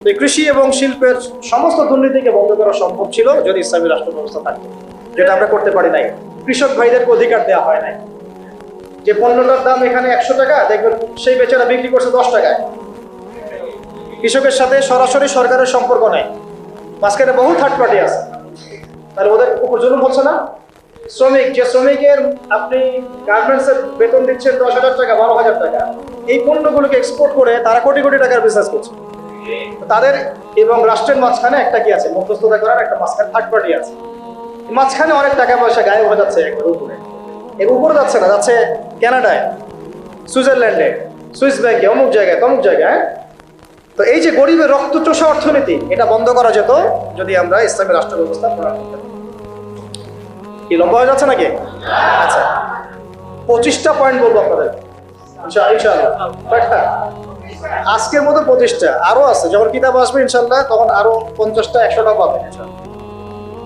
কৃষি এবং শিল্পের সমস্ত দুর্নীতিকে বন্ধ করা সম্ভব ছিল যদি ইসলামী রাষ্ট্র ব্যবস্থা থাকতো, যেটা আমরা করতে পারি নাই। কৃষক ভাইদেরকে অধিকার দেওয়া হয় নাই। যে পণ্যটার দাম এখানে 100 টাকা, দেখবেন সেই বেচারা বিক্রি করছে 10 টাকায়। কৃষকের সাথে সরাসরি সরকারের সম্পর্ক নাই, মাঝখানে বহু থার্ড পার্টি আছে। তাহলে ওদের উপর জুলুম হচ্ছে না? শ্রমিক, যে শ্রমিকের আপনি গার্মেন্টসের বেতন দিচ্ছেন 10,000 টাকা, 12,000 টাকা, এই পণ্যগুলোকে এক্সপোর্ট করে তারা কোটি কোটি টাকার বিজনেস করছে। তাদের এবং রাষ্ট্রের মাঝখানে একটা কি আছে, মধ্যস্থতা করার একটা মাঝখানে থার্ড পার্টি আছে। মাঝখানে অনেক টাকা পয়সা গায়েব হয়ে যাচ্ছে একবার উপরে। এর উপরে যাচ্ছে না, যাচ্ছে কানাডায়, সুইজারল্যান্ডে, সুইস ব্যাংকে, অমুক জায়গায়, তমুক জায়গায়। তো এই যে গরিবের রক্ত চোষা অর্থনীতি, এটা বন্ধ করা যেত যদি আমরা ইসলামী রাষ্ট্র ব্যবস্থা প্রণয়ন করতাম। কি লম্বা হয়ে যাচ্ছে নাকি? আচ্ছা, 25টা পয়েন্ট বলবো আপনাদের ইনশাআল্লাহ। আজকের মতো 25টা, আরো আছে। যখন কিতাব আসবে ইনশাআল্লাহ তখন আরো 50টা 100টা পাবেন।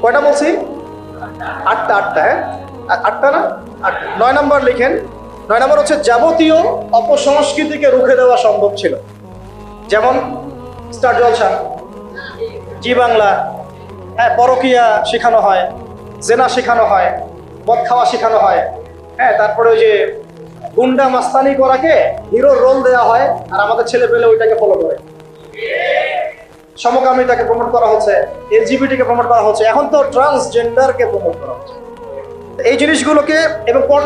কয়টা বলছি? 8টা। হ্যাঁ, 8টা না? 8টা। 9 নম্বর লিখেন। 9 নম্বর হচ্ছে যাবতীয় অপসংস্কৃতিকে রুখে দেওয়া সম্ভব ছিল। যেমন স্টার জলসা, জি বাংলা, হ্যাঁ, পরকিয়া শেখানো হয়, জেনা শেখানো হয়, মদ খাওয়া শেখানো হয়, হ্যাঁ, তারপরে ওই যে গুন্ডা মাস্তানি করাকে হিরোর রোল দেওয়া হয়, আর আমাদের ছেলে পেলে ওইটাকে ফলো করে। সমকামিতাকে প্রমোট করা হচ্ছে, এলজিবিটিকে প্রমোট করা হচ্ছে, এখন তো ট্রান্সজেন্ডারকে প্রমোট করা হচ্ছে। এই জিনিসগুলোকে এবং পর্ন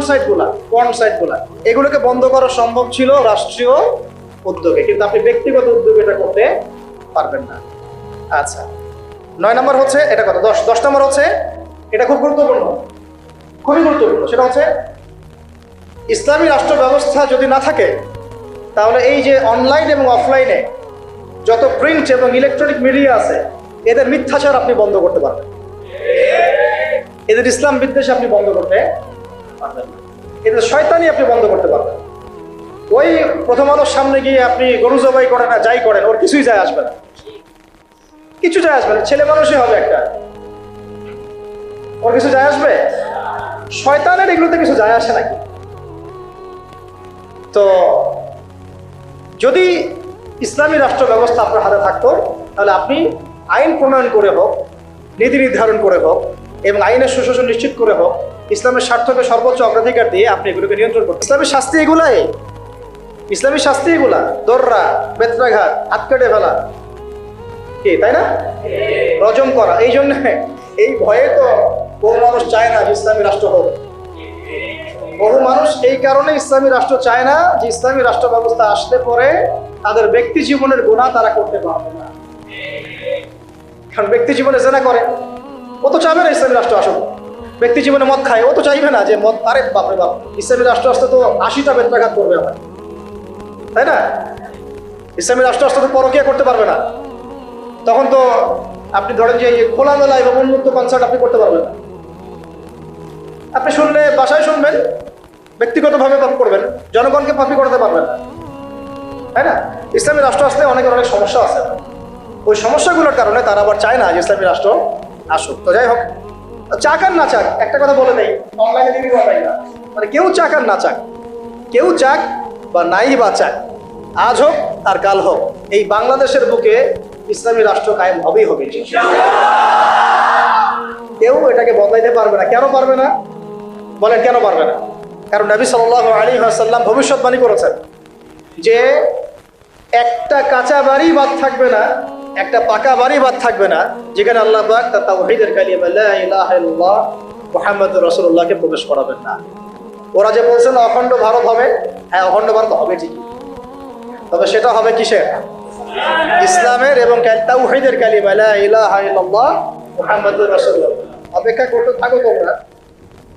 সাইটগুলা এগুলোকে বন্ধ করা সম্ভব ছিল রাষ্ট্রীয় উদ্যোগে, কিন্তু আপনি ব্যক্তিগত উদ্যোগে এটা করতে পারবেন না। আচ্ছা, 9 নম্বর হচ্ছে এটা কত, 10 নম্বর হচ্ছে এটা খুব গুরুত্বপূর্ণ, খুবই গুরুত্বপূর্ণ। সেটা হচ্ছে ইসলামী রাষ্ট্র ব্যবস্থা যদি না থাকে, তাহলে এই যে অনলাইন এবং অফলাইনে যত প্রিন্ট এবং ইলেকট্রনিক মিডিয়া আছে, এদের মিথ্যাচার আপনি বন্ধ করতে পারবেন, এদের ইসলাম বিদ্বেষ আপনি বন্ধ করতে পারবেন, এদের শয়তানি আপনি বন্ধ করতে পারবেন। ওই প্রথম আলোর সামনে গিয়ে আপনি গরু জবাই করেন না যাই করেন, ওর কিছুই যায় আসবে না, কিছু যায় আসবে না। ছেলে মানুষই হবে একটা, ওর কিছু যায় আসবে? শয়তানের এগুলোতে কিছু যায় আসে নাকি? তো যদি ইসলামী রাষ্ট্র ব্যবস্থা আপনার হাতে থাকতো, তাহলে আপনি আইন প্রণয়ন করে হোক, নীতি নির্ধারণ করে হোক এবং আইনের সুশাসন নিশ্চিত করে হোক, ইসলামের স্বার্থকে সর্বোচ্চ অগ্রাধিকার দিয়ে আপনি এগুলোকে নিয়ন্ত্রণ করতে। ইসলামের শাস্তি এগুলা দর্রা, বেত্রাঘাত, হাত কেটে ফেলা, কি তাই না? রজম করা। এই জন্য এই ভয়ে তো বহু মানুষ চায় না যে ইসলামী রাষ্ট্র হোক। বহু মানুষ এই কারণে ইসলামী রাষ্ট্র চায় না যে ইসলামী রাষ্ট্র ব্যবস্থা আসলে পরে তাদের ব্যক্তি জীবনের গুনাহ তারা করতে পারবে না। কারণ ব্যক্তি জীবনে জেনা করে, ও তো চাইবে না ইসলামী রাষ্ট্র আসুক। ব্যক্তি জীবনে মদ খায়, ও তো চাইবে না যে মদ, আরে বাপরে বাপ, ইসলামী রাষ্ট্র আসতে তো 80টা বেত্রাঘাত করবে আমার, তাই না? ইসলামী রাষ্ট্র আসতে তো পরকিয়া করতে পারবে না। তখন তো আপনি ধরেন যে খোলামেলা এবং উন্মুক্ত কনসার্ট আপনি করতে পারবেন না। আপনি শুনলে বাসায় শুনবেন, ব্যক্তিগতভাবে পাপ করবেন, জনগণকে পাপি করতে পারবেন না, তাই না? ইসলামী রাষ্ট্র আসলে অনেক সমস্যা আছে। ওই সমস্যাগুলোর কারণে তারা আবার চায় না যে ইসলামী রাষ্ট্র আসুক। তো যাই হোক, চাক আর না চাক, একটা কথা বলে নেই, অনলাইনে দিবি বলাই না, মানে কেউ চাক আর না চাক, কেউ চাক বা নাই বা চাক, আজ হোক আর কাল হোক, এই বাংলাদেশের বুকে ইসলামী রাষ্ট্র কায়েম হবেই হবে। কেউ এটাকে বদলাইতে পারবে না। কেন পারবে না বলেন? কেন পারবে না? কারণ নবী সাল্লাল্লাহু আলাইহি ওয়াসাল্লাম ভবিষ্যৎবাণী করেছেন যে একটা কাঁচা বাড়ি বাদ থাকবে না, একটা পাকা বাড়ি বাদ থাকবে না, যেখানে আল্লাহ পাক তার তাওহীদের কালিমা লা ইলাহা ইল্লাল্লাহ মুহাম্মাদুর রাসূলুল্লাহকে প্রবেশ করাবেন না। ওরা যে বলছেন অখণ্ড ভারত হবে, হ্যাঁ অখণ্ড ভারত হবে ঠিকই, তবে সেটা হবে কিসের? ইসলামের এবং তাওহীদের কালিমা লা ইলাহা ইল্লাল্লাহ মুহাম্মাদুর রাসূলুল্লাহ। অপেক্ষা করতে থাকো, তোমরা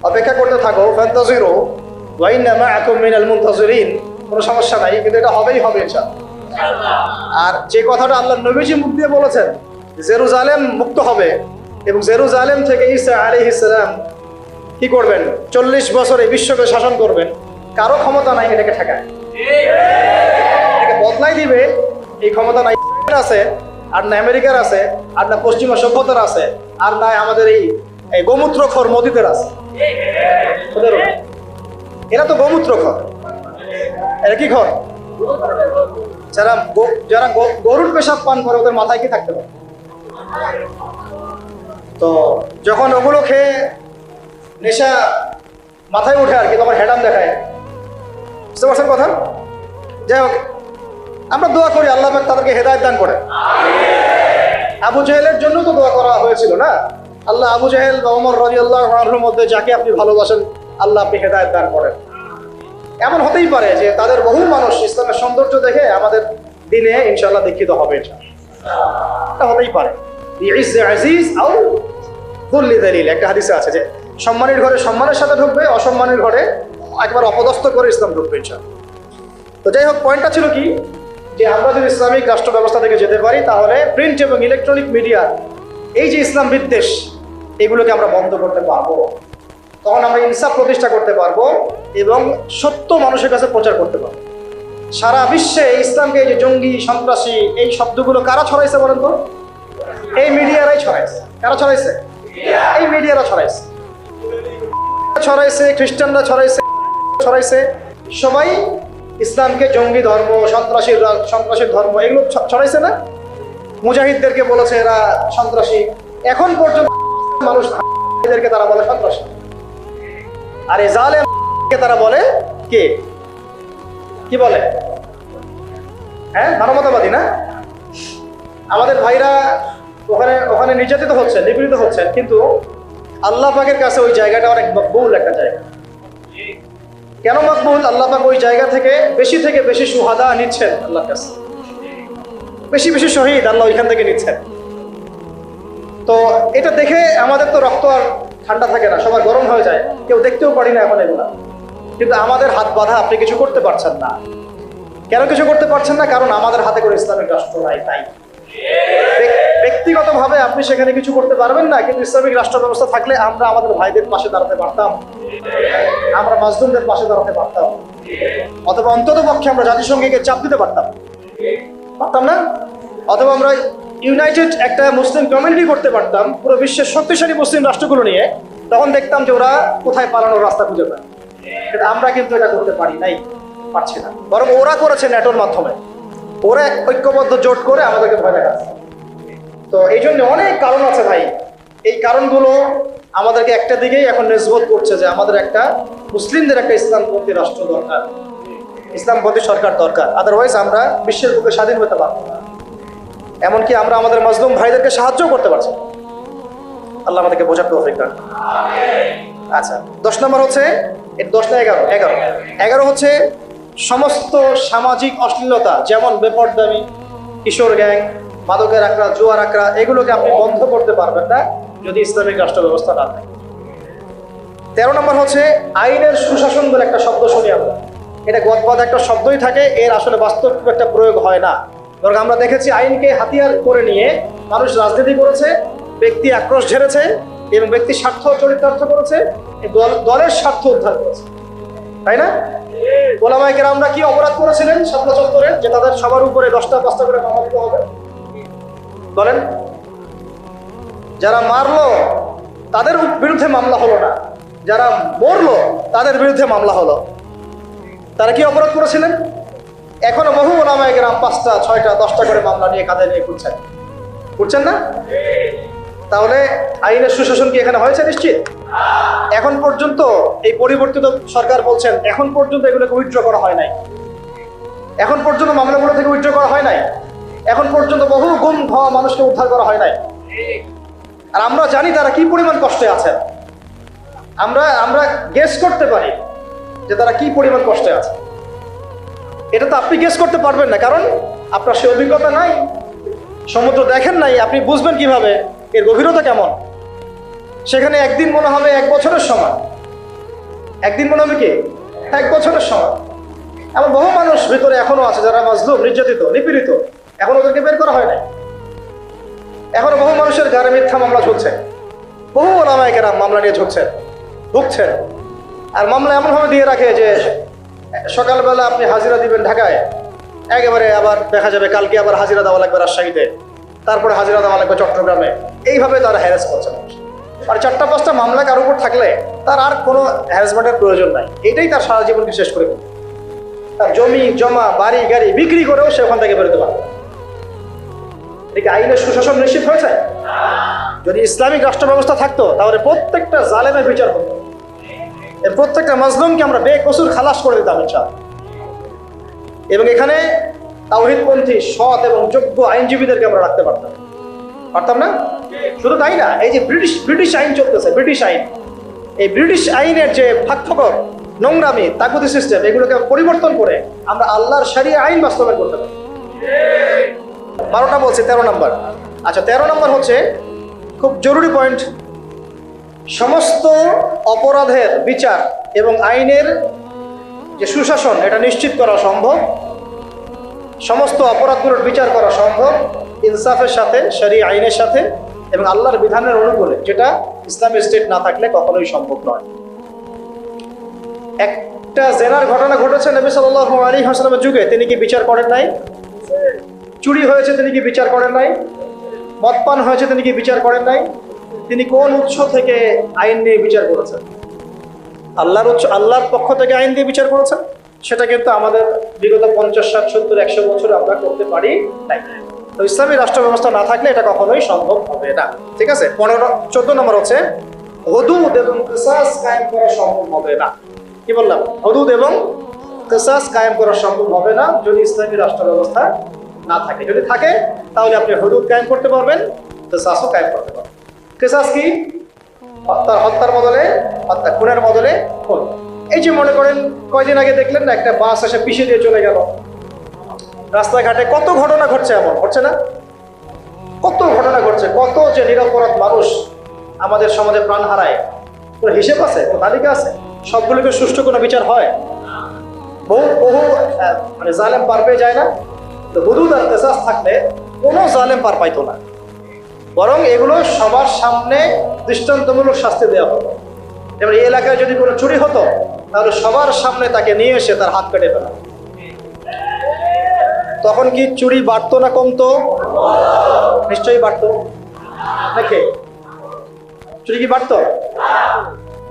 অপেক্ষা করতে থাকো। ফান্তাজিরু ওয়া ইন্না মাআকুম মিনাল মুনতাজিরিন। কোনো সমস্যা নাই, কিন্তু এটা হবেই হবে ইনশাআল্লাহ। আর যে কথাটা আল্লাহ নবীজি মুখ দিয়ে বলেছেন, জেরুজালেম মুক্ত হবে এবং জেরুজালেম থেকে ঈসা আলাইহিস সালাম কি করবেন? 40 বছর এই বিশ্বকে শাসন করবেন। কারো ক্ষমতা নাই এটাকে ঠেকায়, এটাকে বদলাই দিবে এই ক্ষমতা নাই আছে, আর না আমেরিকার আছে, আর না পশ্চিমা সভ্যতার আছে, আর না আমাদের এই গোমূত্রখোর মোদিদের আছে। এরা তো গোমূত্রখোর, এরা কি খোর? যারা যারা গরুর পেশাব পান করে ওদের মাথায় কি থাকতে পারে? তো যখন ওগুলো খেয়ে নেশা মাথায় উঠে আর কি, তখন হেডাম দেখায়। বুঝতে পারছেন কথা? যাই হোক, আমরা দোয়া করি আল্লাহ পাক তাদেরকে হেদায়েত দান করে। আবু জাহেলের জন্য তো দোয়া করা হয়েছিল না? আল্লাহ আবু জাহেল বা ওমর রাদিয়াল্লাহু আনহুর মধ্যে যাকে আপনি ভালোবাসেন আল্লাহ আপনি হেদায়েত দান করেন। এমন হতেই পারে যে তাদের বহু মানুষ ইসলামের সৌন্দর্য দেখে আমাদের দিনে ইনশাআল্লাহ দীক্ষিত হবে। এটা হতেই পারে। আজিজ আও যুল্লি যালিল, একটা হাদিসে আছে যে সম্মানের ঘরে সম্মানের সাথে ঢুকবে, অসম্মানের ঘরে একবার অপদস্থ করে ইসলাম ঢুকবে ইনশাআল্লাহ। তো যাই হোক, পয়েন্টটা ছিল কি, যে আমরা যদি ইসলামিক রাষ্ট্র ব্যবস্থা থেকে যেতে পারি তাহলে প্রিন্ট এবং ইলেকট্রনিক মিডিয়া এই যে ইসলাম বিদ্বেষ এগুলোকে আমরা বন্ধ করতে পারবো। তখন আমরা ইনসাফ প্রতিষ্ঠা করতে পারবো এবং সত্য মানুষের কাছে প্রচার করতে পারবো। সারা বিশ্বে ইসলামকে এই যে জঙ্গি, সন্ত্রাসী এই শব্দগুলো কারা ছড়াইছে বলেন তো? এই মিডিয়ারাই ছড়াইছে। কারা ছড়াইছে? এই মিডিয়ারা ছড়াইছে। খ্রিস্টানরা ছড়াইছে। সবাই ইসলামকে জঙ্গি ধর্ম, সন্ত্রাসীর ধর্ম এগুলো ছড়াইছে না? মুজাহিদদেরকে বলেছে এরা সন্ত্রাসী। এখন পর্যন্ত মানুষ এদেরকে তারা বলে সন্ত্রাসী, আর এই জালেমকে তারা বলে কি বলে? হ্যাঁ, মানবতাবাদী না? আমাদের ভাইরা ওখানে নির্যাতিত হচ্ছে, নিপীড়িত হচ্ছে, কিন্তু আল্লাহ পাকের কাছে ওই জায়গাটা অনেক মকবুল একটা জায়গা। কেন মকবুল? আল্লাহ পাক ওই জায়গা থেকে বেশি সুহাদা নিচ্ছেন আল্লাহর কাছে, বেশি শহীদ আল্লাহ ওইখান থেকে নিচ্ছেন। তো এটা দেখে আমাদের তো রক্ত আর ঠান্ডা থাকে না, সবার গরম হয়ে যায়, কেউ দেখতেও পারি না এখন এগুলা। কিন্তু আমাদের হাত বাঁধা, আপনি কিছু করতে পারছেন না। কেন কিছু করতে পারছেন না? কারণ আমাদের হাতে করে ইসলামিক রাষ্ট্র নাই। তাই ব্যক্তিগতভাবে আপনি সেখানে কিছু করতে পারবেন না, কিন্তু ইসলামিক রাষ্ট্র ব্যবস্থা থাকলে আমরা আমাদের ভাইদের পাশে দাঁড়াতে পারতাম, আমরা মাজলুমদের পাশে দাঁড়াতে পারতাম, অথবা অন্তত পক্ষে আমরা জাতিসংঘকে চাপ দিতে পারতাম না? অথবা আমরা ইউনাইটেড একটা মুসলিম কমিউনিটি করতে পারতাম পুরো বিশ্বের শক্তিশালী মুসলিম রাষ্ট্রগুলো নিয়ে। তখন দেখতাম যে ওরা কোথায় পালানোর রাস্তা খুঁজে পায়। কিন্তু আমরা কিন্তু এটা করতে পারছি না। বরং ওরা করেছে ন্যাটোর মাধ্যমে, ওরা ঐক্যবদ্ধ জোট করে আমাদেরকে ভয় দেখাচ্ছে। তো এই জন্য অনেক কারণ আছে ভাই। এই কারণগুলো আমাদেরকে একটা দিকেই এখন নিসবত করছে যে আমাদের একটা মুসলিমদের একটা ইসলামপন্থী রাষ্ট্র দরকার, ইসলামপন্থী সরকার দরকার। আদারওয়াইজ আমরা বিশ্বের বুকে স্বাধীন হতে পারবো না। এমনকি আমরা আমাদের মাজলুম ভাইদেরকে সাহায্য করতে পারছি। আল্লাহ আমাদেরকে বোঝার তৌফিক দান। আচ্ছা, 10 নম্বর হচ্ছে, 10 না 11 হচ্ছে সমস্ত সামাজিক অশ্লীলতা, যেমন বেপরদামি, কিশোর গ্যাং, মাদকের আকড়া, জুয়ার আকড়া, এগুলোকে আপনি বন্ধ করতে পারবেন না যদি ইসলামিক রাষ্ট্র ব্যবস্থা না থাকে। 13 নম্বর হচ্ছে আইনের সুশাসন বলে একটা শব্দ শুনি আমরা। এটা গদবাদ একটা শব্দই থাকে, এর আসলে বাস্তব একটা প্রয়োগ হয় না। ধরুন আমরা দেখেছি আইনকে হাতিয়ার করে নিয়ে মানুষ রাজনীতি করেছে, ব্যক্তি আক্রোশ ঝেড়েছে এবং ব্যক্তির স্বার্থ চরিতার্থ করেছে, দলের স্বার্থ উদ্ধার করেছে, তাই না? ওলামায়ে কেরামরা কি অপরাধ করেছিলেন শাপলা চত্বরে, যে তাদের সবার উপরে 10টা 5টা করে মামলা দিতে হবে? বলেন, যারা মারলো তাদের বিরুদ্ধে মামলা হলো না, যারা মরলো তাদের বিরুদ্ধে মামলা হলো। তারা কি অপরাধ করেছিলেন? এখনো বহু ওলামায়ে কেরাম 5টা 6টা 10টা করে মামলা নিয়ে কাঁধে নিয়ে ঘুরছেন না? তাহলে আইনের সুশাসন কি এখানে হয়েছে? নিশ্চিত। এখন পর্যন্ত এই পরিবর্তিত সরকার বলছেন এখন পর্যন্ত এগুলোকে উইথড্র করা হয় নাই, এখন পর্যন্ত মামলাগুলো থেকে উইথড্র করা হয় নাই, এখন পর্যন্ত বহু গুম হওয়া মানুষকে উদ্ধার করা হয় নাই। আর আমরা জানি তারা কি পরিমাণ কষ্টে আছেন। আমরা গেস করতে পারি যে তারা কি পরিমাণ কষ্টে আছে। এটা তো আপনি গেস করতে পারবেন না, কারণ আপনার সে অভিজ্ঞতা নাই, সমুদ্র দেখেন নাই, আপনি বুঝবেন কিভাবে এর গভীরতা কেমন। সেখানে একদিন মনে হবে 1 বছরের সমান, একদিন মনে হবে কি 1 বছরের সমান। এমন বহু মানুষ ভিতরে এখনো আছে যারা মাজলুম, নির্যাতিত, নিপীড়িত, এখন ওদেরকে বের করা হয় নাই। এখনো বহু মানুষের গায়ে মিথ্যা মামলা চলছে, বহু ওলামায়ে কেরাম মামলা নিয়ে ভুগছেন। আর মামলা এমনভাবে দিয়ে রাখে যে সকালবেলা আপনি হাজিরা দিবেন ঢাকায়, একেবারে আবার দেখা যাবে কালকে আবার হাজিরা দেওয়া লাগবে রাজশাহীতে, তারপরে হাজিরা দেওয়া লাগবে চট্টগ্রামে। এইভাবে তারা হ্যারাস করছে। আর 4টা 5টা মামলা কারোর উপর থাকলে তার আর কোনো হ্যারাসমেন্টের প্রয়োজন নাই, এটাই তার সারা জীবনকে শেষ করে দেবে। তার জমি জমা বাড়ি গাড়ি বিক্রি করেও সে ওখান থেকে বেরোতে পারবে। এদিকে আইনের সুশাসন নিশ্চিত হয়েছে। যদি ইসলামিক রাষ্ট্র ব্যবস্থা থাকতো তাহলে প্রত্যেকটা জালেমের বিচার হতো, এর প্রত্যেকটা মাজলুমকে আমরা বেকসুর খালাস করে দিতাম ইনশাআল্লাহ। এবং এখানে তাওহীদপন্থী সৎ এবং যোগ্য আইনজীবীদেরকে আমরা রাখতে পারতাম না? শুধু তাই না, এই যে ব্রিটিশ আইন চলতেছে, ব্রিটিশ আইন, এই ব্রিটিশ আইনের যে ফাঁকফোকর, নোংরামি, তাগুতি সিস্টেম, এগুলোকে পরিবর্তন করে আমরা আল্লাহর শরিয়া আইন বাস্তবায়ন করতে পারি। 12টা বলছি, 13 নম্বর। আচ্ছা, 13 নম্বর হচ্ছে খুব জরুরি পয়েন্ট। সমস্ত অপরাধের বিচার এবং আইনের যে সুশাসন এটা নিশ্চিত করা সম্ভব, সমস্ত অপরাধগুলোর বিচার করা সম্ভব ইনসাফের সাথে, শরিয়া আইনের সাথে এবং আল্লাহর বিধানের অনুকূলে, যেটা ইসলামিক স্টেট না থাকলে কখনোই সম্ভব নয়। একটা জেনার ঘটনা ঘটেছে নবী সাল্লাল্লাহু আলাইহি ওয়াসাল্লামের যুগে, তিনি কি বিচার করেন নাই? চুরি হয়েছে, তিনি কি বিচার করেন নাই? মদপান হয়েছে, তিনি কি বিচার করেন নাই? তিনি কোন উৎস থেকে আইন নিয়ে বিচার করেছেন? আল্লাহর পক্ষ থেকে আইন দিয়ে বিচার করেছেন। সেটা কিন্তু আমাদের বিগত 50, 60, 70, 100 বছর আমরা করতে পারি নাই। তো ইসলামী রাষ্ট্র ব্যবস্থা না থাকলে এটা কখনোই সম্ভব হবে না। ঠিক আছে। 14 নম্বর হচ্ছে হুদুদ এবং কিসাস কায়েম করা সম্ভব হবে না। কি বললাম? হুদুদ এবং কিসাস কায়েম করা সম্ভব হবে না যদি ইসলামী রাষ্ট্র ব্যবস্থা না থাকে। যদি থাকে তাহলে আপনি হুদুদ কায়েম করতে পারবেন, কিসাসও কায়েম করতে পারবেন। কিসাস কি? হত্যার বদলে হত্যা, খুনের বদলে খুন। এই যে মনে করেন কয়দিন আগে দেখলেন না, একটা বাস এসে পিষে দিয়ে চলে গেল। রাস্তাঘাটে কত ঘটনা ঘটছে, এমন ঘটছে না? কত ঘটনা ঘটছে, কত যে নিরপরাধ মানুষ আমাদের সমাজে প্রাণ হারায়। কোনো হিসেব আছে? কোনো তালিকা আছে? সবগুলোকে সুষ্ঠু কোনো বিচার হয়? বহু মানে জালেম পার পেয়ে যায় না? তো হুদুদ আর কিসাস থাকলে কোনো জালেম পার পাইতো না, বরং এগুলো সবার সামনে দৃষ্টান্তমূলক শাস্তি দেওয়া হতো। যেমন এই এলাকায় যদি কোনো চুরি হতো তাহলে সবার সামনে তাকে নিয়ে এসে তার হাত কেটে ফেলা। তখন কি চুরি বাড়তো না কমতো? নিশ্চয়ই বাড়তো। নাকি চুরি কি বাড়তো?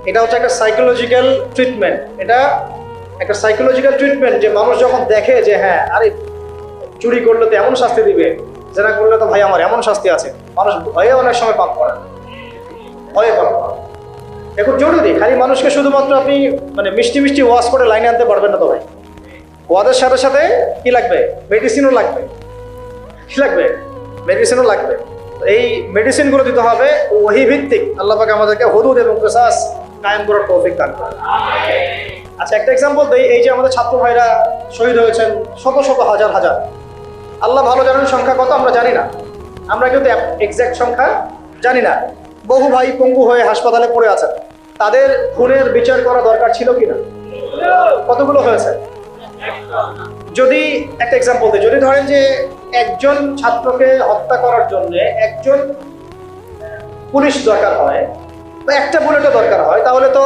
এটা হচ্ছে একটা সাইকোলজিক্যাল ট্রিটমেন্ট। এটা একটা সাইকোলজিক্যাল ট্রিটমেন্ট যে মানুষ যখন দেখে যে হ্যাঁ, আরে চুরি করলে তো এমন শাস্তি দিবে, জেনা করলে তো ভাই আমার এমন শাস্তি আছে, মানুষ ভয়ে অনেক সময় পাপ করে, ভয়ে পাপ করে। এখন জরুরি, খালি মানুষকে শুধুমাত্র আপনি মানে মিষ্টি মিষ্টি ওয়াশ করে লাইনে আনতে পারবেন না তো ভাই। ওয়াদের সাথে সাথে কি লাগবে? মেডিসিনও লাগবে। কি লাগবে? মেডিসিনও লাগবে। এই মেডিসিনগুলো দিতে হবে ওহী ভিত্তিক। আল্লাহ পাক আমাদেরকে হুদুদ এবং কিসাস কায়েম করার তৌফিক দান করেন। আচ্ছা, একটা এক্সাম্পল দেই। এই যে আমাদের ছাত্র ভাইরা শহীদ হয়েছেন, শত শত হাজার হাজার, আল্লাহ ভালো জানেন সংখ্যা কত, আমরা জানি না। আমরা কিন্তু এক্সাক্ট সংখ্যা জানি না। বহু ভাই পঙ্গু হয়ে হাসপাতালে পড়ে আছেন, তাদের খুনের বিচার করা দরকার ছিল কিনা? কতগুলো হয়েছে? যদি একটা এক্সাম্পল দিই, যদি ধরেন যে একজন ছাত্রকে হত্যা করার জন্য একজন পুলিশ দরকার হয় বা একটা বুলেটও দরকার হয়, তাহলে তো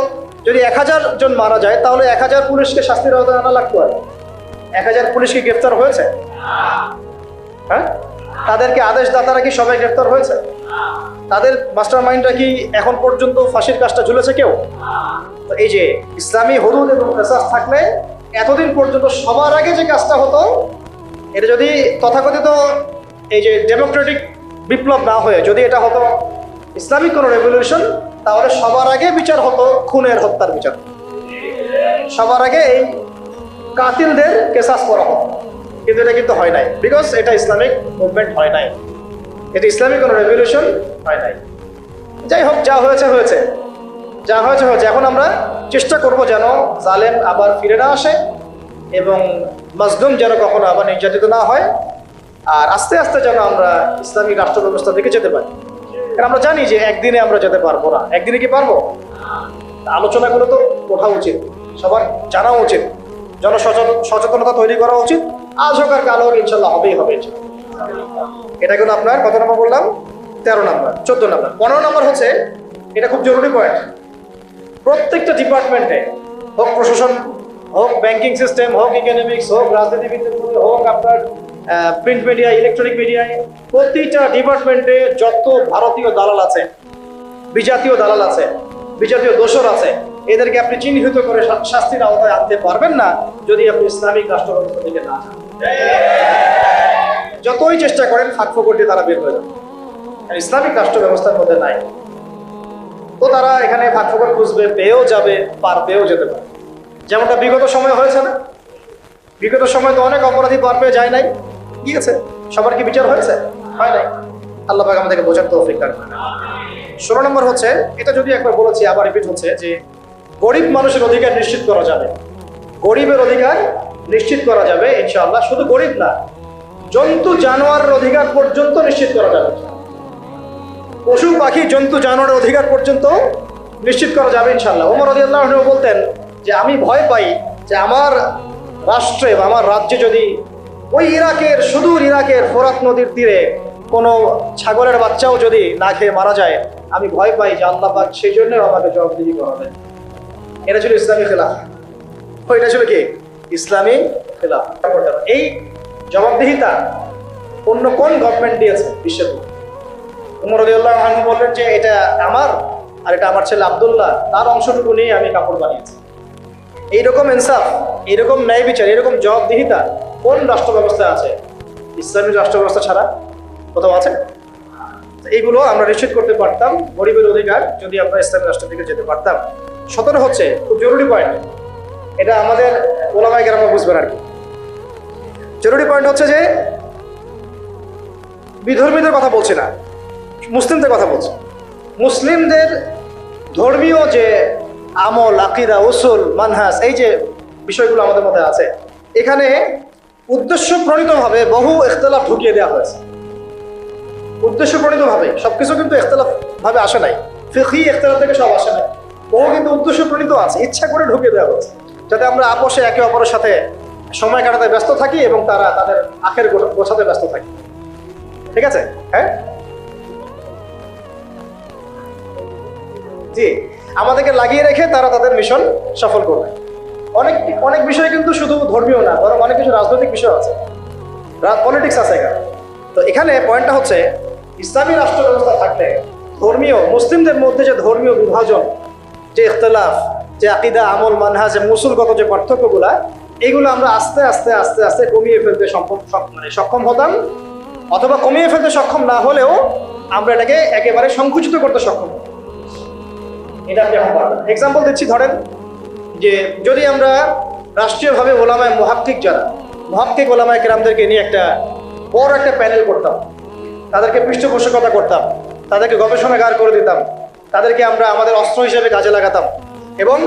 যদি 1000 জন মারা যায় তাহলে 1000 পুলিশকে শাস্তির আওতায় আনা লাগতো। 1000 পুলিশকে গ্রেফতার হয়েছে? হ্যাঁ, তাদেরকে আদেশদাতারা কি সবাই গ্রেফতার হয়েছে? তাদের মাস্টার মাইন্ডরা কি এখন পর্যন্ত ফাঁসির কাজটা ঝুলেছে কেউ? তো এই যে ইসলামী হুদুদ এবং কিসাস থাকলে এতদিন পর্যন্ত সবার আগে যে কাজটা হতো, এটা যদি তথাকথিত এই যে ডেমোক্রেটিক বিপ্লব না হয়ে যদি এটা হতো ইসলামিক কোনো রেভলিউশন, তাহলে সবার আগে বিচার হতো খুনের, হত্যার বিচার। সবার আগে এই কাতিলদের কিসাস করা হতো। কিন্তু এটা কিন্তু হয় নাই, বিকজ এটা ইসলামিক মুভমেন্ট হয় নাই, এটা ইসলামিক কোনো রেভলিউশন হয় নাই। যাই হোক, যা হয়েছে হয়েছে, যা হয়েছে হয়েছে। এখন আমরা চেষ্টা করব যেন জালেম আবার ফিরে না আসে এবং মাজলুম যেন কখনো আবার নির্যাতিত না হয়, আর আস্তে আস্তে যেন আমরা ইসলামিক রাষ্ট্র ব্যবস্থা দিকে যেতে পারি। কারণ আমরা জানি যে একদিনে আমরা যেতে পারবো না। একদিনে কি পারবো? আলোচনাগুলো তো ওঠা উচিত, সবার জানা উচিত, সচেতনতা তৈরি করা উচিত। আজ হোক আর কাল হোক, ইনশাল্লাহ হবেই হবে। এটা কিন্তু আপনার কত নম্বর বললাম? 13 নম্বর। 14 নম্বর। 15 নম্বর হচ্ছে, এটা খুব জরুরি পয়েন্ট। প্রত্যেকটা ডিপার্টমেন্টে, হোক প্রশাসন, হোক ব্যাংকিং সিস্টেম, হোক ইকোনমিক্স, হোক রাজনীতিবিদ, হোক আপনার প্রিন্ট মিডিয়া, ইলেকট্রনিক মিডিয়ায়, প্রতিটা ডিপার্টমেন্টে যত ভারতীয় দালাল আছে, বিজাতীয় দালাল আছে, বিজাতীয় দোসর আছে, এদেরকে আপনি চিহ্নিত করে শাস্তির আওতায় আনতে পারবেন না যদি আপনি ইসলামিক রাষ্ট্র ব্যবস্থা থেকে না যান। যতই চেষ্টা করেন ফাঁক ফোকর দিয়ে তারা বের হয়ে যাবে, ইসলামিক রাষ্ট্র ব্যবস্থার মধ্যে নাই। তো তারা এখানে ফাঁক ফোকর খুঁজবে, পেয়েও যাবে, পার পেয়েও যেতে পারে। যেমনটা বিগত সময় হয়েছে না, বিগত সময় তো অনেক অপরাধী পার পেয়ে যায় নাই, গিয়েছে। সবার কি বিচার হয়েছে? হয় নাই। আল্লাহ পাক আমাদেরকে বোঝার তৌফিক দান করেন। 16 নম্বর হচ্ছে, এটা যদি একবার বলেছি আবার রিপিট হচ্ছে, যে গরিব মানুষের অধিকার নিশ্চিত করা যাবে। গরিবের অধিকার নিশ্চিত করা যাবে ইনশাআল্লাহ। শুধু গরিব না, জন্তু জানোয়ারের অধিকার পর্যন্ত নিশ্চিত করা যাবে। পশু পাখি জন্তু জানোয়ারের অধিকার পর্যন্ত নিশ্চিত করা যাবে ইনশাআল্লাহ। ওমর রাদিয়াল্লাহু আনহু বলতেন যে আমি ভয় পাই যে আমার রাষ্ট্রে বা আমার রাজ্যে যদি ওই ইরাকের, সুদূর ইরাকের ফোরাত নদীর তীরে কোনো ছাগলের বাচ্চাও যদি না খেয়ে মারা যায়, আমি ভয় পাই যে আল্লাহ পাক সেই জন্য আমাকে জবাবদিহি করাবেন। এটা ছিল ইসলামী খেলাফত। এটা ছিল কি? ইসলামী খেলাফত। এই জবাবদিহিতা অন্য কোন গভর্নমেন্ট দিয়েছে বিশ্বের? ওমর রাদিয়াল্লাহু আনহু বললেন যে এটা আমার, আর এটা আমার ছেলে আব্দুল্লাহ, তার অংশটুকু নিয়ে আমি কাপড় বানিয়েছি। এইরকম ইনসাফ, এইরকম ন্যায় বিচার, এরকম জবাবদিহিতা কোন রাষ্ট্র ব্যবস্থায় আছে? ইসলামী রাষ্ট্র ব্যবস্থা ছাড়া কোথাও আছে? এইগুলো আমরা নিশ্চিত করতে পারতাম গরিবের অধিকার যদি আমরা ইসলামী রাষ্ট্রের দিকে যেতে পারতাম। 17 হচ্ছে খুব জরুরি পয়েন্ট, এটা আমাদের ওলামায়ে কেরাম বুঝবেন আর কি। জরুরি পয়েন্ট হচ্ছে যে বিধর্মীদের কথা বলছি না, মুসলিমদের কথা বলছি। মুসলিমদের ধর্মীয় যে আমল, আকিদা, উসুল, মানহাজ, এই যে বিষয়গুলো আমাদের মধ্যে আছে, এখানে উদ্দেশ্য প্রণীতভাবে বহু ইখতিলাফ ঢুকিয়ে দেওয়া হয়েছে। উদ্দেশ্য প্রণীতভাবে সবকিছু কিন্তু ইখতিলাফ ভাবে আসে নাই, ফিকহি ইখতিলাফ থেকে সব আসে নাই, বহু কিন্তু উদ্দেশ্য প্রণীত আছে, ইচ্ছা করে ঢুকিয়ে দেওয়া হয়েছে যাতে আমরা আপোষে একে অপরের সাথে সময় কাটাতে ব্যস্ত থাকি এবং তারা তাদের আখের গোছাতে ব্যস্ত থাকি। ঠিক আছে? হ্যাঁ, জি, আমাদেরকে লাগিয়ে রেখে তারা তাদের মিশন সফল করবে। অনেক বিষয় কিন্তু শুধু ধর্মীয় না, বরং অনেক কিছু রাজনৈতিক বিষয় আছে, পলিটিক্স আছে এখানে। তো এখানে পয়েন্টটা হচ্ছে, ইসলামী রাষ্ট্র ব্যবস্থা থাকলে ধর্মীয়, মুসলিমদের মধ্যে যে ধর্মীয় বিভাজন, যে ইখতিলাফ, যে আকিদা, আমল, মানহাজ, মুসুলগত যে পার্থক্যগুলা, এগুলো আমরা আস্তে আস্তে আস্তে আস্তে কমিয়ে ফেলতে সক্ষম হতাম, অথবা কমিয়ে ফেলতে সক্ষম না হলেও আমরা এটাকে একেবারে সংকুচিত করতে সক্ষম হতাম। এটা আপনি এখন পারবেন। এক্সাম্পল দিচ্ছি, ধরেন যে যদি আমরা রাষ্ট্রীয়ভাবে ওলামায়ে মুহাক্কিক, যারা মুহাক্কিক ওলামায়ে কেরামদেরকে নিয়ে একটা বড় একটা প্যানেল করতাম, তাদেরকে পৃষ্ঠপোষকতা করতাম, তাদেরকে গবেষণাগার করে দিতাম, তাদেরকে আমরা আমাদের অস্ত্র হিসেবে কাজে লাগাতাম, এবং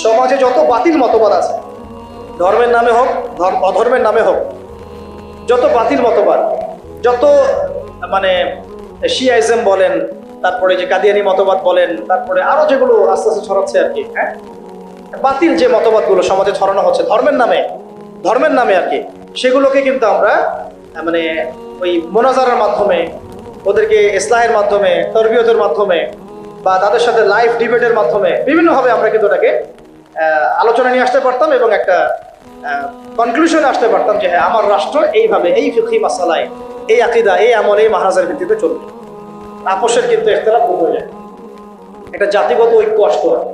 সমাজে যত বাতিল মতবাদ আছে, ধর্মের নামে হোক, অধর্মের নামে হোক, যত বাতিল মতবাদ, যত মানে শিয়াইজম বলেন, তারপরে যে কাদিয়ানি মতবাদ বলেন, তারপরে আরো যেগুলো আস্তে আস্তে ছড়াচ্ছে আর কি, হ্যাঁ, বাতিল যে মতবাদগুলো সমাজে ছড়ানো হচ্ছে ধর্মের নামে আর কি, সেগুলোকে কিন্তু আমরা মানে ওই মোনাজারার মাধ্যমে, ওদেরকে ইসলাহের মাধ্যমে, তরবিয়তের মাধ্যমে, বা তাদের সাথে লাইভ ডিবেটের মাধ্যমে বিভিন্নভাবে আমরা কিন্তু ওটাকে আলোচনা নিয়ে আসতে পারতাম এবং একটা কনক্লুশনে আসতে পারতাম যে হ্যাঁ, আমার রাষ্ট্র এইভাবে, এই ফিকহি মাসালায়, এই আকিদা, এই আমল, এই মাহরাজের ভিত্তিতে চলবে। আপোষের কিন্তু ইখতিলাফ দূর হয়ে যায়, একটা জাতিগত ঐক্য আসতে হয়।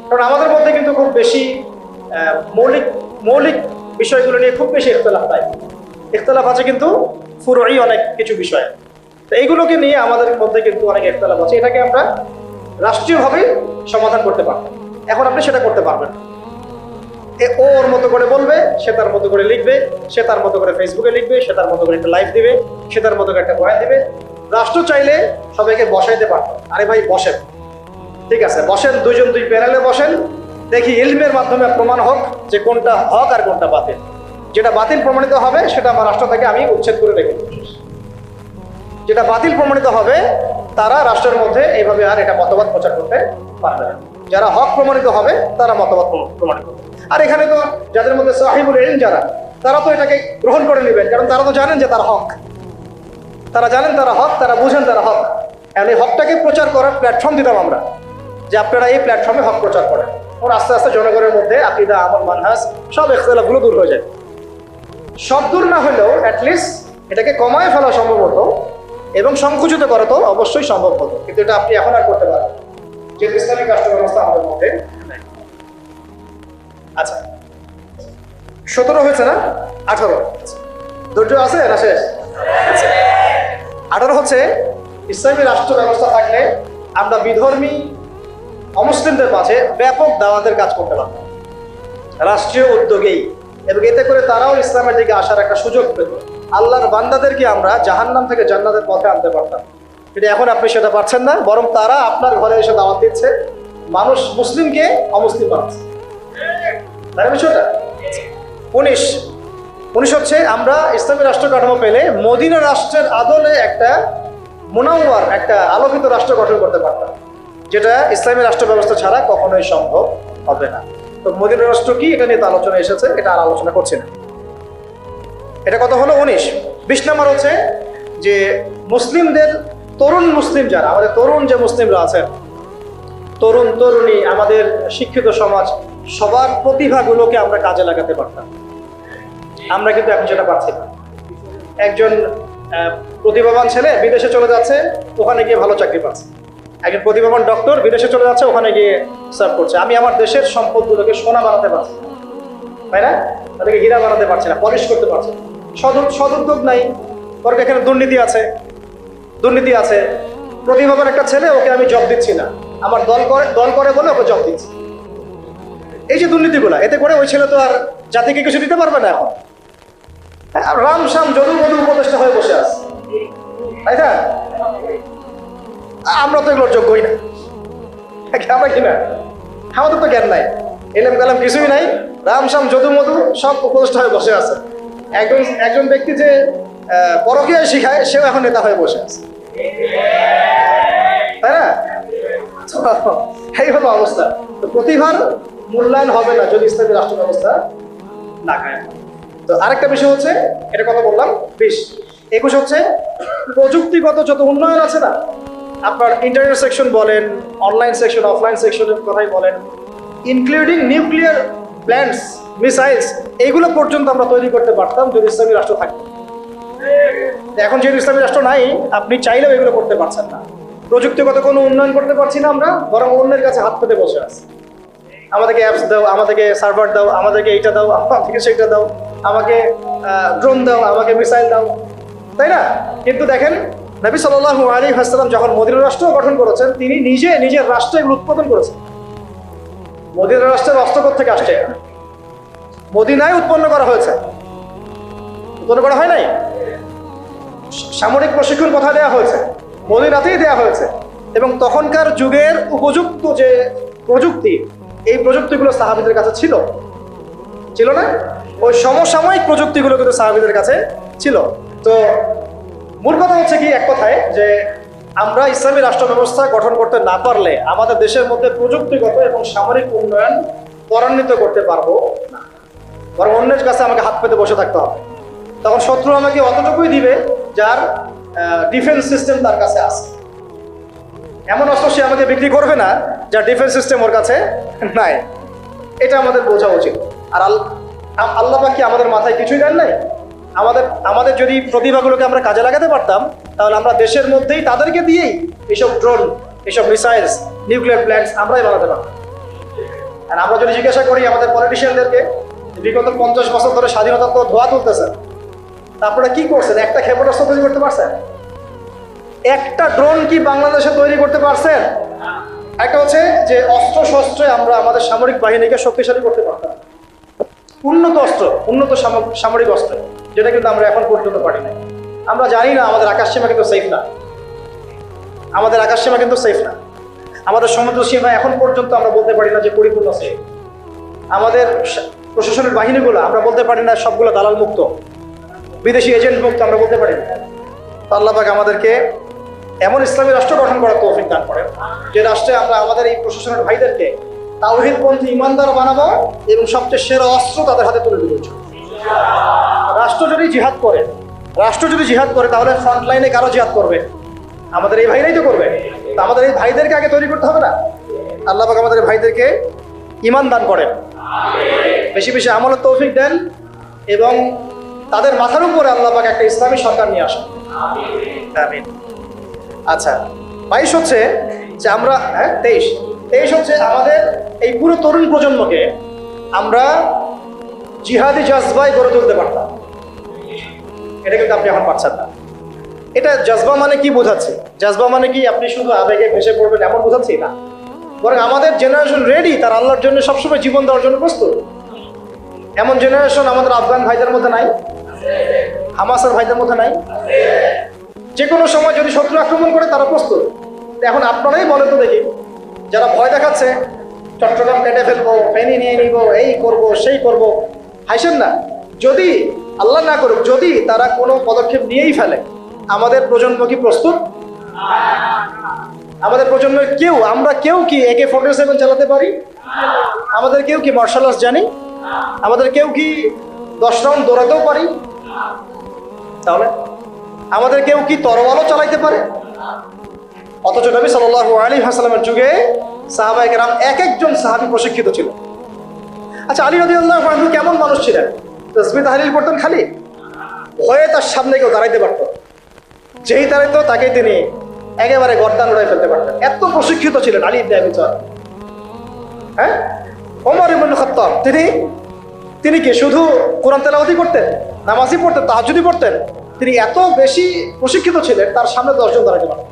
কারণ আমাদের মধ্যে কিন্তু খুব বেশি মৌলিক বিষয়গুলো নিয়ে খুব বেশি ইখতিলাফ আছে, কিন্তু ফুরুই অনেক কিছু বিষয়, তো এইগুলোকে নিয়ে আমাদের মধ্যে কিন্তু অনেক ইখতিলাফ আছে। এটাকে আমরা রাষ্ট্রীয়ভাবে সমাধান করতে পারতাম, এখন আপনি সেটা করতে পারবেন। ও ওর মতো করে বলবে, সে তার মতো করে লিখবে, সে তার মতো করে ফেসবুকে লিখবে, সে তার মতো করে একটা লাইভ দিবে, সে তার মতো করে একটা বয়ান দিবে। রাষ্ট্র চাইলে সবাইকে বসাইতে পারতো, আরে ভাই বসেন, ঠিক আছে বসেন, দুই প্যানেলে বসেন, দেখি ইলমের মাধ্যমে প্রমাণ হোক যে কোনটা হক আর কোনটা বাতিল। যেটা বাতিল প্রমাণিত হবে সেটা আমার রাষ্ট্র থেকে আমি উচ্ছেদ করে রেখে দেব। যেটা বাতিল প্রমাণিত হবে তারা রাষ্ট্রের মধ্যে এইভাবে আর এটা মতবাদ প্রচার করতে পারবে না। যারা হক প্রমাণিত হবে তারা মতবাদ প্রমাণিত হবে। আর এখানে তো যাদের মধ্যে সাহিবুল ইলম যারা, তারা তো এটাকে গ্রহণ করে নেবেন, কারণ তারা তো জানেন যে তার হক, তারা জানেন তারা হক, তারা বুঝেন তারা হক। এই হকটাকে প্রচার করার প্ল্যাটফর্ম দিতাম আমরা, যে আপনারা এই প্ল্যাটফর্মে হক প্রচার করেন। ওর আস্তে আস্তে জনগণের মধ্যে আকিদা, আমল, মানহাজ সব ইখতিলাফগুলো দূর হয়ে যায়। সব দূর না হলেও অ্যাটলিস্ট এটাকে কমায় ফেলা সম্ভব হতো এবং সংকুচিত করা তো অবশ্যই সম্ভব হতো, কিন্তু এটা আপনি এখন আর করতে পারেন, যেহেতু ইসলামিক রাষ্ট্র ব্যবস্থা আমাদের মধ্যে নাই। আচ্ছা, 17 হয়েছে না? 18 ধৈর্য আছে না শেষ? 18 হচ্ছে ইসলামী রাষ্ট্র ব্যবস্থা থাকলে আমরা বিধর্মী অমুসলিমদের মাঝে ব্যাপক দাওয়াতের কাজ করতে পারতাম রাষ্ট্রীয় উদ্যোগেই, এবং এতে করে তারাও ইসলামের দিকে আসার একটা সুযোগ পেত। আল্লাহর বান্দাদেরকে আমরা জাহান্নাম থেকে জান্নাতের পথে আনতে পারতাম। কিন্তু এখন আপনি সেটা পারছেন না, বরং তারা আপনার ঘরে এসে দাওয়াত দিচ্ছে, মানুষ মুসলিমকে অমুসলিম বানাচ্ছে। তাই বিষয়টা 19 হচ্ছে আমরা ইসলামী রাষ্ট্র কাঠামো পেলে মদিনা রাষ্ট্রের আদলে একটা মুনাওয়ার, একটা আলোকিত রাষ্ট্র গঠন করতে পারতাম, যেটা ইসলামী রাষ্ট্র ব্যবস্থা ছাড়া কখনোই সম্ভব হবে না। তো মদিনা রাষ্ট্র কি, এটা নিয়ে তো আলোচনা এসেছে, এটা আর আলোচনা করছি না। এটা কত হলো? 19। 20 নম্বর হচ্ছে যে মুসলিমদের, তরুণ মুসলিম যারা, আমাদের তরুণ যে মুসলিমরা আছেন, তরুণ তরুণী, আমাদের শিক্ষিত সমাজ, সবার প্রতিভাগুলোকে আমরা কাজে লাগাতে পারতাম। আমরা কিন্তু এখন সেটা পারছি না। একজন প্রতিভাবান ছেলে বিদেশে চলে যাচ্ছে, ওখানে গিয়ে ভালো চাকরি পাচ্ছে। একজন প্রতিভাবান ডক্টর বিদেশে চলে যাচ্ছে, ওখানে গিয়ে সার্ভ করছে। আমি আমার দেশের সম্পদগুলোকে সোনা বানাতে পারছি না, তাই না? তাদেরকে হীরা বানাতে পারছি না, পলিশ করতে পারছি না। সদুদ্যোগ নাই, ওর এখানে দুর্নীতি আছে। প্রতিভাবান একটা ছেলে, ওকে আমি জব দিচ্ছি না, আমার দল করে বলে ওকে জব দিচ্ছি। এই যে দুর্নীতিগুলা, এতে করে ওই ছেলে তো আর জাতিকে কিছু দিতে পারবে না। এখন রাম শ্যাম যদু মধু উপদেষ্টা হয়ে বসে আছে, তাই না? আমরা তো এগুলোর যোগ্যই না, আমরা কিনা, আমাদের তো জ্ঞান নাই, এলেম কালাম কিছুই নাই, রাম শ্যাম যদু মধু সব উপদেষ্টা হয়ে বসে আছে। একজন ব্যক্তি যে পরকীয়া শিখায়, সেও এখন নেতা হয়ে বসে আছে, তাই না? এই হলো অবস্থা। তো প্রতিভার মূল্যায়ন হবে না যদি ইসলামী রাষ্ট্র ব্যবস্থা না কায়েম। তো আরেকটা বিষয় হচ্ছে, এটা কথা বললাম 20। 21 হচ্ছে প্রযুক্তিগত যত উন্নয়ন আছে না, আপনার ইন্টারনেট সেকশন বলেন, অনলাইন সেকশন, অফলাইন সেকশনের কথাই বলেন, ইনক্লুডিং নিউক্লিয়ার প্ল্যান্টস, মিসাইলস, এইগুলো পর্যন্ত আমরা তৈরি করতে পারতাম যদি ইসলামী রাষ্ট্র থাকতো। এখন যেহেতু ইসলামী রাষ্ট্র নাই, আপনি চাইলেও এগুলো করতে পারছেন না। প্রযুক্তিগত কোনো উন্নয়ন করতে পারছি না আমরা, বরং অন্যের কাছে হাত পেতে বসে আছি। আমাদেরকে অ্যাপস দাও, আমাদেরকে সার্ভার দাও, আমাদেরকে এইটা দাও, আমাদেরকে সেইটা দাও, আমাকে ড্রোন দাও, আমাকে মিসাইল দাও, তাই না? কিন্তু দেখেন, নবী সাল্লাল্লাহু আলাইহি ওয়াসাল্লাম যখন মদিনা রাষ্ট্র গঠন করেছেন, তিনি নিজের রাষ্ট্রে এগুলো উৎপাদন করেছেন। মদিনা রাষ্ট্রের অস্ত্র থেকে আসছে, মদিনায় উৎপন্ন করা হয়েছে, উৎপন্ন করা হয় নাই। সামরিক প্রশিক্ষণ কোথায় দেওয়া হয়েছে? মদিনাতেই দেওয়া হয়েছে। এবং তখনকার যুগের উপযুক্ত যে প্রযুক্তি, এই প্রযুক্তিগুলো সাহাবীদের কাছে ছিল না? ওই সমসাময়িক প্রযুক্তিগুলো কিন্তু সাহাবীদের কাছে ছিল। তো মূল কথা হচ্ছে কি, এক কথায় যে আমরা ইসলামী রাষ্ট্র ব্যবস্থা গঠন করতে না পারলে আমাদের দেশের মধ্যে প্রযুক্তিগত এবং সামরিক উন্নয়ন ত্বরান্বিত করতে পারবো না, বরং অন্যের কাছে আমাকে হাত পেতে বসে থাকতে হবে। তখন শত্রু আমাকে অতটুকুই দিবে যার ডিফেন্স সিস্টেম তার কাছে আছে। এমন অস্ত্র সে আমাকে বিক্রি করবে না যার ডিফেন্স সিস্টেম ওর কাছে নাই। এটা আমাদের বোঝা উচিত। আর আল্লাহ পাক কি আমাদের মাথায় কিছুই দেন নাই? আমাদের যদি প্রতিভাগুলোকে আমরা কাজে লাগাতে পারতাম, তাহলে আমরা দেশের মধ্যেই তাদেরকে দিয়েই এইসব ড্রোন, এইসব মিসাইলস, নিউক্লিয়ার প্ল্যান্টস আমরাই বানাতে পারতাম। আর আমরা যদি জিজ্ঞাসা করি আমাদের পলিটিশিয়ানদেরকে, বিগত 50 বছর ধরে স্বাধীনতা তো ধোয়া তুলতেছেন, তারপরে কি করছেন? একটা ক্ষেপণাস্ত্র তৈরি করতে পারছেন? একটা ড্রোন কি বাংলাদেশে তৈরি করতে পারছেন? একটা হচ্ছে যে অস্ত্র শস্ত্রে আমরা আমাদের সামরিক বাহিনীকে শক্তিশালী করতে পারতাম, উন্নত অস্ত্র, উন্নত সামরিক অস্ত্র, যেটা কিন্তু আমরা এখন পর্যন্ত পারি না। আমরা জানি না আমাদের আকাশসীমা কিন্তু সেফ না, আমাদের আকাশসীমা কিন্তু সেফ না, আমাদের সমুদ্র সীমা এখন পর্যন্ত আমরা বলতে পারি না যে পরিপূর্ণ সেফ। আমাদের প্রশাসনের বাহিনীগুলো আমরা বলতে পারি না সবগুলো দালাল মুক্ত, বিদেশি এজেন্ট মুক্ত, আমরা বলতে পারি না। আল্লাহ পাক আমাদেরকে এমন ইসলামী রাষ্ট্র গঠন করার তৌফিক দান করেন যে রাষ্ট্রে আমরা আমাদের এই প্রশাসনের ভাইদেরকে তাওহীদপন্থী ইমানদার বানাবো এবং সবচেয়ে সেরা অস্ত্র তাদের হাতে তুলে দেব। রাষ্ট্র যদি জিহাদ করে তাহলে ফ্রন্ট লাইনে কারো জিহাদ করবে? আমাদের এই ভাইরাই তো করবে। তো আমাদের এই ভাইদেরকে আগে তৈরি করতে হবে না? আল্লাহ পাক আমাদের ভাইদেরকে ঈমান দান করেন, বেশি বেশি আমলের তৌফিক দেন এবং তাদের মাথার উপরে আল্লাহ পাক একটা ইসলামী সরকার নিয়ে আসেন। আমিন। আচ্ছা, 22 হচ্ছে যে আমরা 23 হচ্ছে আমাদের এই পুরো তরুণ প্রজন্মকে আমরা জিহাদি জজবায় গড়ে তুলতে পারতাম। এটা কিন্তু আপনি এখন পারছেন না। এটা জজবা মানে কি বোঝাচ্ছে? জজবা মানে কি আপনি শুধু আবেগে ভেসে পড়বেন এমন বোঝাচ্ছি না, বরং আমাদের জেনারেশন রেডি তার আল্লাহর জন্য সবসময় জীবন দেওয়ার জন্য প্রস্তুত। এমন জেনারেশন আমাদের আফগান ভাইদের মধ্যে নাই, হামাসের ভাইদের মধ্যে নাই। যে কোনো সময় যদি শত্রু আক্রমণ করে তারা প্রস্তুত। এখন আপনারাই বলেন তো দেখি, যারা ভয় দেখাচ্ছে চট্টগ্রাম কেটে ফেলবো, ফেনি নিয়ে নিব, এই করব সেই করব, হাসেন না। যদি আল্লাহ না করুক, যদি তারা কোনো পদক্ষেপ নিয়েই ফেলে, আমাদের প্রজন্ম কি প্রস্তুত? আমাদের প্রজন্মের কেউ, আমরা কেউ কি AK-47 চালাতে পারি? আমাদের কেউ কি মার্শাল আর্টস জানি? আমাদের কেউ কি 10 রাউন্ড দৌড়াতেও পারি? তাহলে আমাদের কেউ কি তরোয়ালও চালাইতে পারে? অথচ নবী সাল্লাল্লাহু আলাইহি ওয়াসাল্লামের যুগে সাহাবায়ে কেরাম এক একজন সাহাবী প্রশিক্ষিত ছিল। আচ্ছা, আলী রাদিয়াল্লাহু আনহু কেমন মানুষ ছিলেন? তাসবিহ তাহলিল করতেন খালি, ভয়ে তার সামনে কেউ দাঁড়াইতে পারত, যেই দাঁড়াইতো তাকেই তিনি একেবারে গর্দান উড়াই ফেলতে পারতেন। এত প্রশিক্ষিত ছিলেন আলী ইবনে আবি তালিব। হ্যাঁ, ওমর ইবনে খাত্তাব তিনি কি শুধু কোরআন তেলাওয়াতই করতেন, নামাজই পড়তেন, তাহাজ্জুদই পড়তেন? তিনি এত বেশি প্রশিক্ষিত ছিলেন, তার সামনে 10 জন দাঁড়াইতে পারতেন।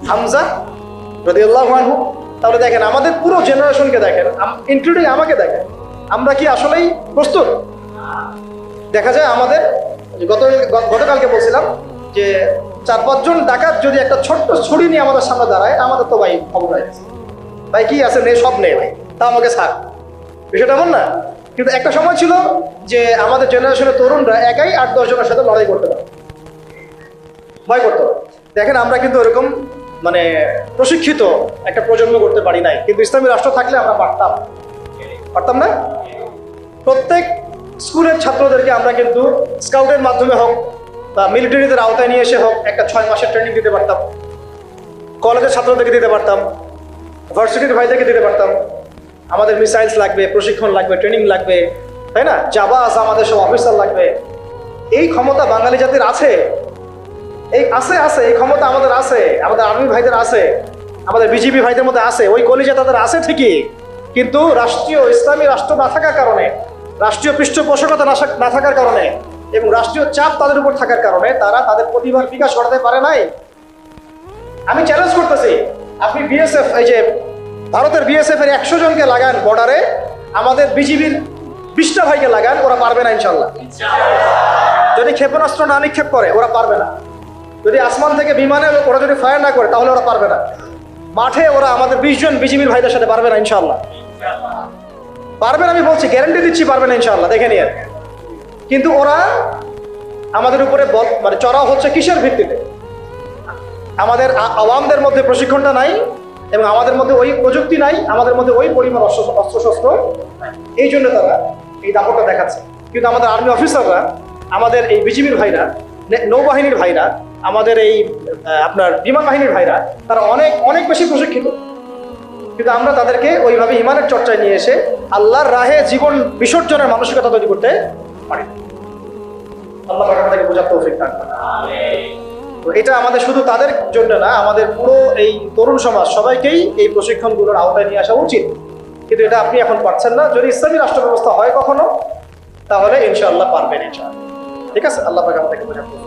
হামজা রাদিয়াল্লাহু আনহু। তাহলে দেখেন, আমাদের পুরো জেনারেশনকে দেখেন, ইনক্লুডিং আমাকে দেখেন, আমরা কি আসলেই প্রস্তুত? দেখা যায় আমাদের গতকালকে বলছিলাম যে 4-5 জন ডাকাত যদি একটা ছোট্ট ছুরি নিয়ে আমাদের সামনে দাঁড়ায়, আমাদের তো ভাই খবর আছে, ভাই কি আছে নেই, সব নেই ভাই, তা আমাকে ছাড়। বিষয়টা এমন না। কিন্তু একটা সময় ছিল যে আমাদের জেনারেশনের তরুণরা একাই 8-10 জনের সাথে লড়াই করতে পারে, ভয় করতে পারে। দেখেন, আমরা কিন্তু এরকম মানে প্রশিক্ষিত একটা প্রজন্ম করতে পারি নাই, কিন্তু ইসলামী রাষ্ট্র থাকলে আমরা পারতাম না? প্রত্যেক স্কুলের ছাত্রদেরকে আমরা কিন্তু স্কাউটের মাধ্যমে হোক বা মিলিটারিদের আওতায় নিয়ে এসে হোক একটা 6 মাসের ট্রেনিং দিতে পারতাম, কলেজের ছাত্রদেরকে দিতে পারতাম, ভার্সিটির ভাইদেরকে দিতে পারতাম। আমাদের মিসাইলস লাগবে, প্রশিক্ষণ লাগবে, ট্রেনিং লাগবে, তাই না? জাবাস, আমাদের সব অফিসার লাগবে। এই ক্ষমতা বাঙালি জাতির আছে, এই ক্ষমতা আমাদের আছে, আমাদের আর্মি ভাইদের আছে, আমাদের বিজিবি ভাইদের মধ্যে আছে, ওই কলিজা তাদের আছে ঠিকই। কিন্তু রাষ্ট্রীয় ইসলামী রাষ্ট্র না থাকার কারণে, রাষ্ট্রীয় পৃষ্ঠপোষকতা না থাকার কারণে এবং রাষ্ট্রীয় চাপ তাদের উপর থাকার কারণে তারা তাদের প্রতিভার বিকাশ ঘটাতে পারে নাই। আমি চ্যালেঞ্জ করতেছি, আপনি বিএসএফ, এই যে ভারতের বিএসএফ এর 100 জনকে লাগান বর্ডারে, আমাদের বিজিবির 20টা ভাইকে লাগান, ওরা পারবে না ইনশাল্লাহ। যদি ক্ষেপণাস্ত্র না নিক্ষেপ করে ওরা পারবে না, যদি আসমান থেকে বিমানে ওরা যদি ফায়ার না করে তাহলে ওরা পারবে না। মাঠে ওরা আমাদের 20 জন বিজিবির ভাইদের সাথে পারবে না ইনশাল্লাহ। পারবেন, আমি বলছি, গ্যারান্টি দিচ্ছি পারবে না ইনশাল্লাহ, দেখে নিয়ে। কিন্তু ওরা আমাদের উপরে মানে চড়াও হচ্ছে কিসের ভিত্তিতে? আমাদের আওয়ামদের মধ্যে প্রশিক্ষণটা নাই এবং আমাদের মধ্যে ওই প্রযুক্তি নাই, আমাদের মধ্যে ওই পরিমাণ অস্ত্রশস্ত্র, এই জন্য তারা এই দাপটটা দেখাচ্ছে। কিন্তু আমাদের আর্মি অফিসাররা, আমাদের এই বিজিবির ভাইরা, নৌবাহিনীর ভাইরা, আমাদের এই আপনার বিমান বাহিনীর ভাইরা, তারা অনেক অনেক বেশি প্রশিক্ষিত। কিন্তু আমরা তাদেরকে ওইভাবে ইমানের চর্চায় নিয়ে এসে আল্লাহর রাহে জীবন বিসর্জনের মানসিকতা তৈরি করতে পারি। আল্লাহ তাকে বোঝার তৌফিক দান করেন। তো এটা আমাদের শুধু তাদের জন্য না, আমাদের পুরো এই তরুণ সমাজ সবাইকেই এই প্রশিক্ষণগুলোর আওতায় নিয়ে আসা উচিত। কিন্তু এটা আপনি এখন পারছেন না। যদি ইসলামী রাষ্ট্র ব্যবস্থা হয় কখনো, তাহলে ইনশাআল্লাহ পারবেন ইনশাআল্লাহ। ঠিক আছে, আল্লাহ পাক আমাদেরকে বোঝার তৌফিক।